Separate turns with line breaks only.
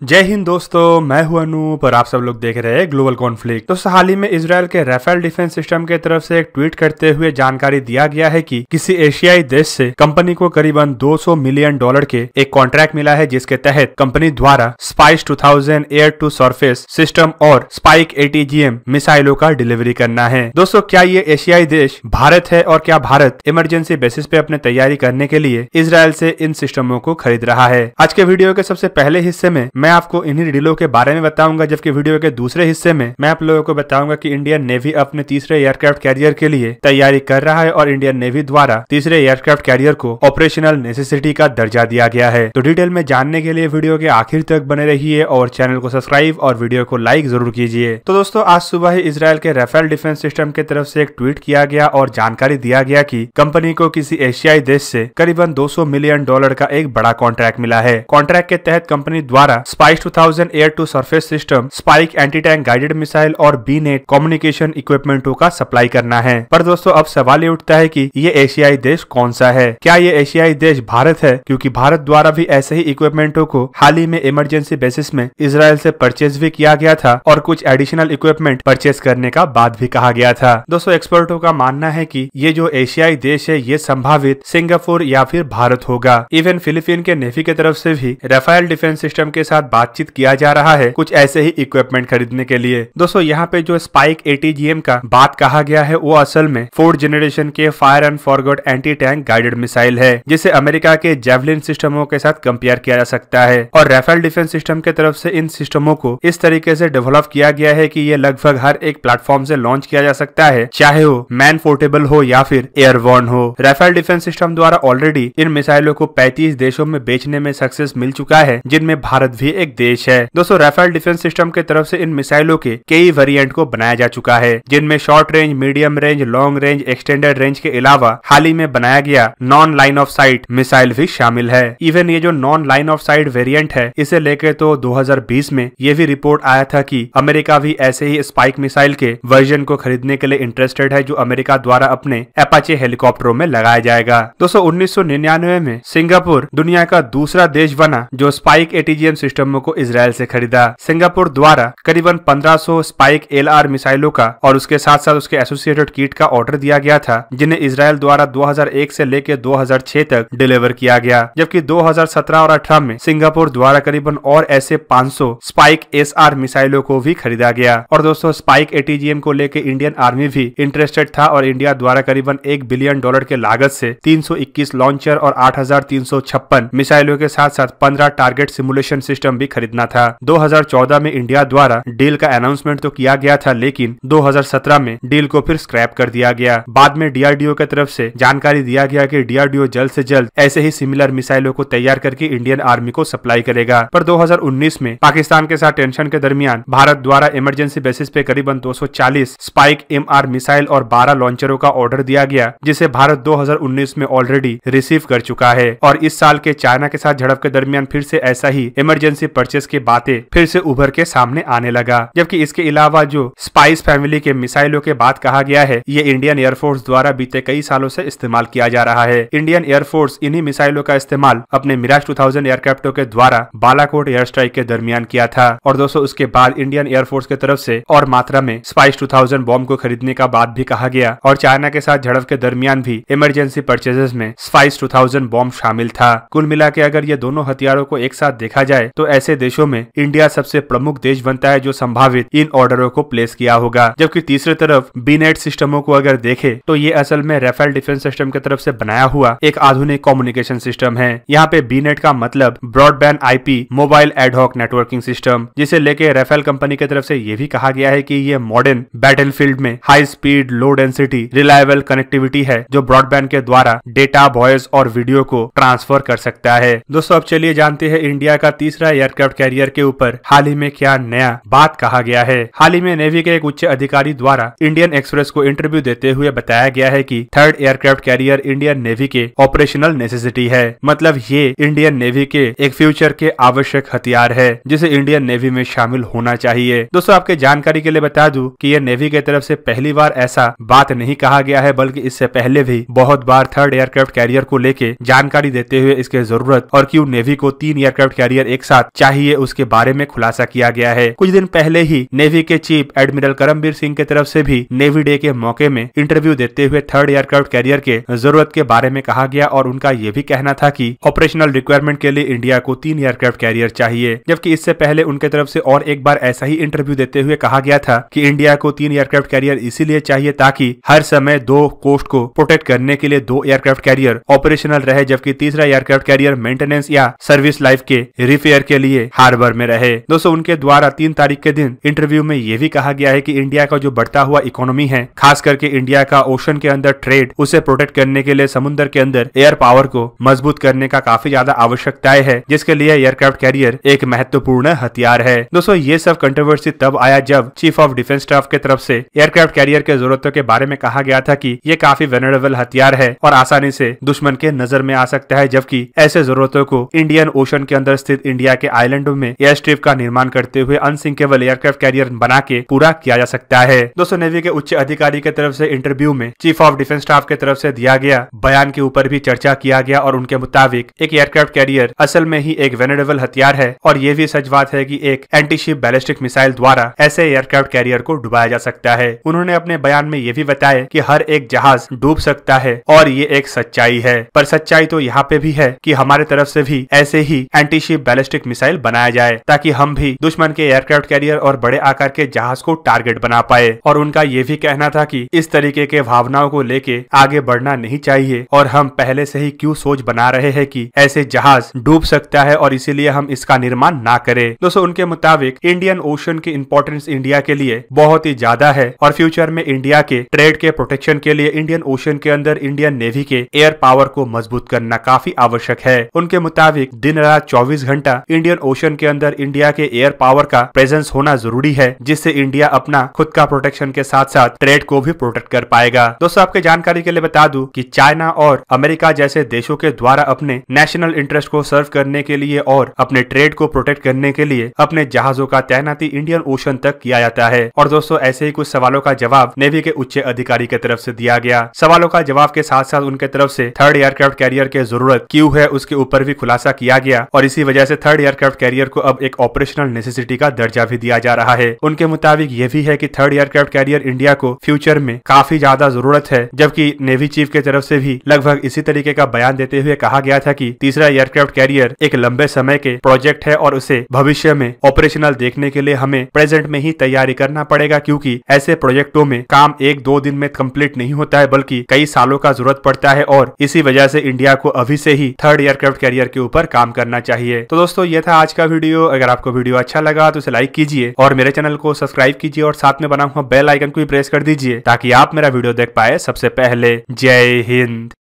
जय हिंद दोस्तों, मैं हूं अनूप और आप सब लोग देख रहे हैं ग्लोबल कॉन्फ्लिक्ट। दोस्तों, हाल ही में इजराइल के राफेल डिफेंस सिस्टम के तरफ से एक ट्वीट करते हुए जानकारी दिया गया है कि किसी एशियाई देश से कंपनी को करीबन $200 मिलियन के एक कॉन्ट्रैक्ट मिला है, जिसके तहत कंपनी द्वारा Spice 2000 air to surface system और स्पाइक ATGM मिसाइलों का डिलीवरी करना है। दोस्तों, क्या ये एशियाई देश भारत है और क्या भारत इमरजेंसी बेसिस पे अपने तैयारी करने के लिए इजराइल से इन सिस्टमों को खरीद रहा है? आज के वीडियो के सबसे पहले हिस्से में मैं आपको इन्हीं डीलों के बारे में बताऊंगा, जबकि वीडियो के दूसरे हिस्से में मैं आप लोगों को बताऊंगा कि इंडियन नेवी अपने तीसरे एयरक्राफ्ट कैरियर के लिए तैयारी कर रहा है और इंडियन नेवी द्वारा तीसरे एयरक्राफ्ट कैरियर को ऑपरेशनल नेसेसिटी का दर्जा दिया गया है। तो डिटेल में जानने के लिए वीडियो के आखिर तक बने रहिए और चैनल को सब्सक्राइब और वीडियो को लाइक जरूर कीजिए। तो दोस्तों, आज सुबह ही इजराइल के राफेल डिफेंस सिस्टम की तरफ से एक ट्वीट किया गया और जानकारी दिया गया कि कंपनी को किसी एशियाई देश से करीबन $200 मिलियन का एक बड़ा कॉन्ट्रैक्ट मिला है। कॉन्ट्रैक्ट के तहत कंपनी द्वारा Spice 2000 air to surface system, Spike anti tank guided missile और बीनेट कम्युनिकेशन इक्विपमेंटों का सप्लाई करना है। पर दोस्तों, अब सवाल ये उठता है कि ये एशियाई देश कौन सा है? क्या ये एशियाई देश भारत है? क्योंकि भारत द्वारा भी ऐसे ही इक्विपमेंटों को हाल ही में इमरजेंसी बेसिस में इजराइल से परचेज भी किया गया था और कुछ एडिशनल इक्विपमेंट परचेज करने का बात भी कहा गया था। दोस्तों, एक्सपर्टों का मानना है कि ये जो एशियाई देश है ये संभावित सिंगापुर या फिर भारत होगा। इवन फिलीपीन के नेवी की तरफ से भी राफेल डिफेंस सिस्टम के साथ बातचीत किया जा रहा है कुछ ऐसे ही इक्विपमेंट खरीदने के लिए। दोस्तों, यहाँ पे जो स्पाइक ATGM का बात कहा गया है वो असल में 4th जनरेशन के fire and forgot anti tank guided missile है, जिसे अमेरिका के जेवलिन सिस्टमों के साथ कंपेयर किया जा सकता है। और राफेल डिफेंस सिस्टम के तरफ से इन सिस्टमों को इस तरीके से डेवलप किया गया है कि ये लगभग हर एक प्लेटफॉर्म से लॉन्च किया जा सकता है, चाहे वो मैन पोर्टेबल हो या फिर एयरबॉर्न हो। राफेल डिफेंस सिस्टम द्वारा ऑलरेडी इन मिसाइलों को 35 देशों में बेचने में सक्सेस मिल चुका है, जिनमें भारत भी एक देश है। दोस्तों, राफेल डिफेंस सिस्टम के तरफ से इन मिसाइलों के कई वेरिएंट को बनाया जा चुका है, जिनमें short range, medium range, long range, extended range के अलावा हाल ही में बनाया गया non line of site missile भी शामिल है। इवन ये जो non line of site variant है, इसे लेकर तो 2020 में ये भी रिपोर्ट आया था कि अमेरिका भी ऐसे ही स्पाइक मिसाइल के वर्जन को खरीदने के लिए इंटरेस्टेड है, जो अमेरिका द्वारा अपने अपाचे हेलीकॉप्टरों में लगाया जाएगा। दोस्तों, 1999 में सिंगापुर दुनिया का दूसरा देश बना जो स्पाइक ATGM सिस्टमों को इजराइल से खरीदा। सिंगापुर द्वारा करीबन 1500 स्पाइक LR मिसाइलों का और उसके साथ साथ उसके एसोसिएटेड किट का ऑर्डर दिया गया था, जिन्हें इजराइल द्वारा 2001 से लेकर 2006 तक डिलीवर किया गया। जबकि 2017 और 18 में सिंगापुर द्वारा करीबन और ऐसे 500 स्पाइक SR मिसाइलों को भी खरीदा गया। और दोस्तों, स्पाइक ATGM को लेकर इंडियन आर्मी भी इंटरेस्टेड था और इंडिया द्वारा करीबन $1 बिलियन के लागत से 321 लॉन्चर और 8356 मिसाइलों के साथ साथ 15 टारगेट सिमुलेशन सिस्टम भी खरीदना था। 2014 में इंडिया द्वारा डील का अनाउंसमेंट तो किया गया था, लेकिन 2017 में डील को फिर स्क्रैप कर दिया गया। बाद में DRDO की तरफ से जानकारी दिया गया कि DRDO जल्द से जल्द ऐसे ही सिमिलर मिसाइलों को तैयार करके इंडियन आर्मी को सप्लाई करेगा। पर 2019 में पाकिस्तान के साथ टेंशन के दरमियान भारत द्वारा इमरजेंसी बेसिस पे करीबन 240 स्पाइक MR मिसाइल और 12 लॉन्चरों का ऑर्डर दिया गया, जिसे भारत 2019 में ऑलरेडी रिसीव कर चुका है। और इस साल के चाइना के साथ झड़प के दरमियान फिर से ऐसा ही इमरजेंसी परचेस की बातें फिर से उभर के सामने आने लगा। जबकि इसके अलावा जो स्पाइस फैमिली के मिसाइलों के बात कहा गया है, ये इंडियन एयरफोर्स द्वारा बीते कई सालों से इस्तेमाल किया जा रहा है। इंडियन एयरफोर्स इन्हीं मिसाइलों का इस्तेमाल अपने मिराज 2000 एयरक्राफ्टों के द्वारा बालाकोट एयर स्ट्राइक के दरमियान किया था। और दोस्तों, उसके बाद इंडियन एयरफोर्स की तरफ से और मात्रा में स्पाइस 2000 बॉम्ब को खरीदने का बात भी कहा गया। और चाइना के साथ झड़प के दरमियान भी इमरजेंसी परचेजेस में स्पाइस 2000 बॉम्ब शामिल था। कुल मिला के अगर ये दोनों हथियारों को एक साथ देखा जाए तो ऐसे देशों में इंडिया सबसे प्रमुख देश बनता है जो संभावित इन ऑर्डरों को प्लेस किया होगा। जबकि तीसरी तरफ बीनेट सिस्टमों को अगर देखे तो ये असल में राफेल डिफेंस सिस्टम की तरफ से बनाया हुआ एक आधुनिक कम्युनिकेशन सिस्टम है। यहाँ पे बीनेट का मतलब broadband IP mobile ad hoc networking system, जिसे लेके राफेल कंपनी की तरफ से ये भी कहा गया है कि ये मॉडर्न बैटलफील्ड में high speed, low density, reliable connectivity है, जो ब्रॉडबैंड के द्वारा डेटा, वॉइस और वीडियो को ट्रांसफर कर सकता है। दोस्तों, अब चलिए जानते हैं इंडिया का तीसरा एयरक्राफ्ट कैरियर के ऊपर हाल ही में क्या नया बात कहा गया है। हाल ही में नेवी के एक उच्च अधिकारी द्वारा इंडियन एक्सप्रेस को इंटरव्यू देते हुए बताया गया है कि third aircraft carrier Indian navy के ऑपरेशनल नेसेसिटी है। मतलब ये इंडियन नेवी के एक फ्यूचर के आवश्यक हथियार है, जिसे इंडियन नेवी में शामिल होना चाहिए। दोस्तों, आपके जानकारी के लिए बता दूं कि ये नेवी की तरफ से पहली बार ऐसा बात नहीं कहा गया है, बल्कि इससे पहले भी बहुत बार थर्ड एयरक्राफ्ट कैरियर को लेके जानकारी देते हुए इसके जरूरत और क्यों नेवी को 3 एयरक्राफ्ट कैरियर एक साथ साथ चाहिए उसके बारे में खुलासा किया गया है। कुछ दिन पहले ही नेवी के चीफ एडमिरल करमबीर सिंह की तरफ से भी नेवी डे के मौके में इंटरव्यू देते हुए थर्ड एयरक्राफ्ट कैरियर के जरूरत के बारे में कहा गया और उनका यह भी कहना था कि ऑपरेशनल रिक्वायरमेंट के लिए इंडिया को 3 एयरक्राफ्ट कैरियर चाहिए। जबकि इससे पहले उनके तरफ से और एक बार ऐसा ही इंटरव्यू देते हुए कहा गया था कि इंडिया को 3 एयरक्राफ्ट कैरियर इसीलिए चाहिए ताकि हर समय 2 कोस्ट को प्रोटेक्ट करने के लिए 2 एयरक्राफ्ट कैरियर ऑपरेशनल रहे, जबकि तीसरा एयरक्राफ्ट कैरियर मेंटेनेंस या सर्विस लाइफ के रिपेयर के लिए हार्बर में रहे। दोस्तों, उनके द्वारा 3 तारीख के दिन इंटरव्यू में यह भी कहा गया है कि इंडिया का जो बढ़ता हुआ इकोनॉमी है, खास करके इंडिया का ओशन के अंदर ट्रेड, उसे प्रोटेक्ट करने के लिए समुद्र के अंदर एयर पावर को मजबूत करने का काफी ज्यादा आवश्यकताएं है, जिसके लिए एयरक्राफ्ट कैरियर एक महत्वपूर्ण हथियार है। दोस्तों, ये सब कंट्रोवर्सी तब आया जब चीफ ऑफ डिफेंस स्टाफ के तरफ से एयरक्राफ्ट कैरियर के जरूरतों के बारे में कहा गया था कि ये काफी वेनरेबल हथियार है और आसानी से दुश्मन के नजर में आ सकता है, जबकि ऐसे जरूरतों को इंडियन ओशन के अंदर स्थित इंडिया के आइलैंडों में एयर स्ट्रिप का निर्माण करते हुए अनसिंकेबल एयरक्राफ्ट कैरियर बना के पूरा किया जा सकता है। दोस्तों, नेवी के उच्च अधिकारी के तरफ से इंटरव्यू में चीफ ऑफ डिफेंस स्टाफ के तरफ से दिया गया बयान के ऊपर भी चर्चा किया गया और उनके मुताबिक एक एयरक्राफ्ट कैरियर असल में ही एक वेनरेबल हथियार है और ये भी सच बात है कि एक एंटी शिप बैलिस्टिक मिसाइल द्वारा ऐसे एयरक्राफ्ट कैरियर को डुबाया जा सकता है। उन्होंने अपने बयान में ये भी बताया कि हर एक जहाज डूब सकता है और ये एक सच्चाई है, पर सच्चाई तो यहाँ पे भी है कि हमारे तरफ से भी ऐसे ही एंटी शिप बैलिस्टिक मिसाइल बनाया जाए ताकि हम भी दुश्मन के एयरक्राफ्ट कैरियर और बड़े आकार के जहाज को टारगेट बना पाए। और उनका ये भी कहना था कि इस तरीके के भावनाओं को लेके आगे बढ़ना नहीं चाहिए और हम पहले से ही क्यों सोच बना रहे हैं कि ऐसे जहाज डूब सकता है और इसीलिए हम इसका निर्माण ना करें। दोस्तों, उनके मुताबिक इंडियन ओशन की इंपॉर्टेंस इंडिया के लिए बहुत ही ज्यादा है और फ्यूचर में इंडिया के ट्रेड के प्रोटेक्शन के लिए इंडियन ओशन के अंदर इंडियन नेवी के एयर पावर को मजबूत करना काफी आवश्यक है। उनके मुताबिक दिन रात 24 घंटा इंडियन ओशन के अंदर इंडिया के एयर पावर का प्रेजेंस होना जरूरी है, जिससे इंडिया अपना खुद का प्रोटेक्शन के साथ साथ ट्रेड को भी प्रोटेक्ट कर पाएगा। दोस्तों, आपके जानकारी के लिए बता दूं कि चाइना और अमेरिका जैसे देशों के द्वारा अपने नेशनल इंटरेस्ट को सर्व करने के लिए और अपने ट्रेड को प्रोटेक्ट करने के लिए अपने जहाजों का तैनाती इंडियन ओशन तक किया जाता है। और दोस्तों, ऐसे ही कुछ सवालों का जवाब नेवी के उच्च अधिकारी की तरफ से दिया गया। सवालों का जवाब के साथ साथ उनके तरफ से थर्ड एयरक्राफ्ट कैरियर की जरूरत क्यों है उसके ऊपर भी खुलासा किया गया और इसी वजह से थर्ड एयरक्राफ्ट कैरियर को अब एक ऑपरेशनल नेसेसिटी का दर्जा भी दिया जा रहा है। उनके मुताबिक ये भी है कि थर्ड एयरक्राफ्ट कैरियर इंडिया को फ्यूचर में काफी ज्यादा जरूरत है, जबकि नेवी चीफ के तरफ से भी लगभग इसी तरीके का बयान देते हुए कहा गया था कि तीसरा एयरक्राफ्ट कैरियर एक लंबे समय के प्रोजेक्ट है और उसे भविष्य में ऑपरेशनल देखने के लिए हमें प्रेजेंट में ही तैयारी करना पड़ेगा, क्योंकि ऐसे प्रोजेक्टों में काम 1-2 दिन में कंप्लीट नहीं होता है बल्कि कई सालों का जरूरत पड़ता है और इसी वजह से इंडिया को अभी से ही थर्ड एयरक्राफ्ट कैरियर के ऊपर काम करना चाहिए। तो दोस्तों, ये था आज का वीडियो। अगर आपको वीडियो अच्छा लगा तो इसे लाइक कीजिए और मेरे चैनल को सब्सक्राइब कीजिए और साथ में बना हुआ बेल आइकन को भी प्रेस कर दीजिए ताकि आप मेरा वीडियो देख पाए सबसे पहले। जय हिंद।